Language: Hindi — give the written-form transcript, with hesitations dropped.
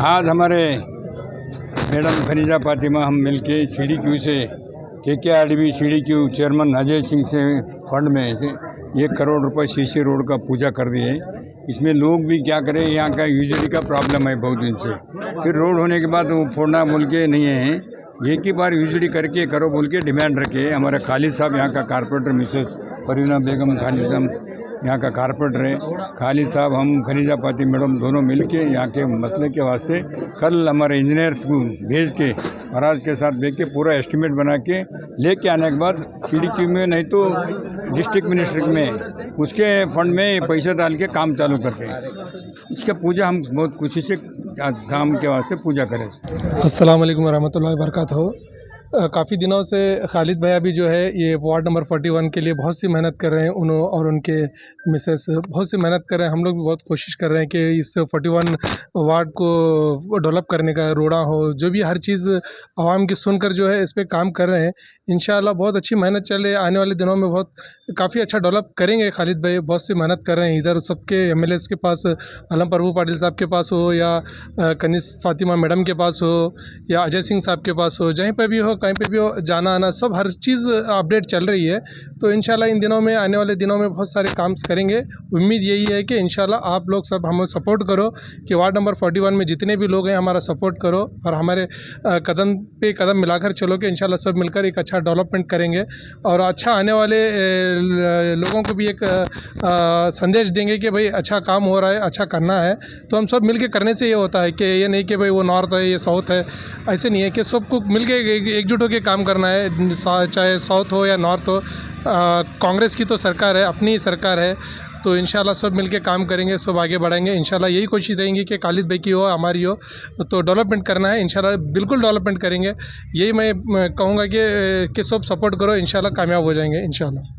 आज हमारे मैडम खनीजा फातिमा हम मिलके CDQ से KKRDB CDQ chairman Ajay Singh से फंड में 1 करोड़ रुपए CC रोड का पूजा कर दिए। इसमें लोग भी क्या करें, यहाँ का यूजली का प्रॉब्लम है बहुत दिन से। फिर रोड होने के बाद वो फोड़ना बोल के नहीं है, एक ही बार यूजली करके करो बोल के डिमांड रखे। हमारे खालिद साहब यहाँ का कारपोरेटर, मिसेस परवीना बेगम खालिद साहब यहाँ का कारपोरेटर है। खालिद साहब, हम खनीजा फातिमा मैडम दोनों मिलके यहाँ के मसले के वास्ते कल हमारे इंजीनियर्स को भेज के महाराज के साथ भेज के पूरा एस्टीमेट बना के लेके आने के बाद CDQ में नहीं तो डिस्ट्रिक्ट मिनिस्ट्री में उसके फंड में पैसा डाल के काम चालू करते हैं। इसका पूजा हम बहुत खुशी से काम के वास्ते पूजा करें। अस्सलाम वालेकुम रहमतुल्लाहि व बरकातहू। काफ़ी दिनों से खालिद भैया भी जो है ये वार्ड नंबर 41 के लिए बहुत सी मेहनत कर रहे हैं। उन्होंने और उनके मिसेस बहुत सी मेहनत कर रहे हैं। हम लोग भी बहुत कोशिश कर रहे हैं कि इस 41 वार्ड को डेवलप करने का, रोड़ा हो, जो भी हर चीज़ आवाम की सुनकर जो है इस पर काम कर रहे हैं। इंशाअल्लाह बहुत अच्छी मेहनत चले, आने वाले दिनों में बहुत काफ़ी अच्छा डेवलप करेंगे। खालिद भाई बहुत सी मेहनत कर रहे हैं। इधर सबके MLAs के पास, आलम प्रभु पाटिल साहब के पास हो या कनीज़ फातिमा मैडम के पास हो या अजय सिंह साहब के पास हो, जहीं पर भी हो, कहीं पे भी हो, जाना आना सब हर चीज़ अपडेट चल रही है। तो इंशाल्लाह इन दिनों में, आने वाले दिनों में बहुत सारे काम करेंगे। उम्मीद यही है कि इंशाल्लाह आप लोग सब हमें सपोर्ट करो कि वार्ड नंबर 41 में जितने भी लोग हैं हमारा सपोर्ट करो और हमारे कदम पे कदम मिलाकर चलो कि इंशाल्लाह सब मिलकर एक अच्छा डेवलपमेंट करेंगे और अच्छा आने वाले लोगों को भी एक संदेश देंगे कि भाई अच्छा काम हो रहा है, अच्छा करना है। तो हम सब मिलके करने से ये होता है कि ये नहीं कि भाई वो नॉर्थ है, ये साउथ है, ऐसे नहीं है कि सबको मिलके एकजुट होकर काम करना है, चाहे साउथ हो या नॉर्थ हो। कांग्रेस की तो सरकार है, अपनी सरकार है, तो इंशाल्लाह सब मिलके काम करेंगे, सब आगे बढ़ेंगे। इंशाल्लाह यही कोशिश रहेंगी कि खालिद भाई की हो, हमारी हो, तो डेवलपमेंट करना है। इंशाल्लाह बिल्कुल डेवलपमेंट करेंगे। यही मैं कहूँगा कि सब सपोर्ट करो, इंशाल्लाह कामयाब हो जाएंगे इंशाल्लाह।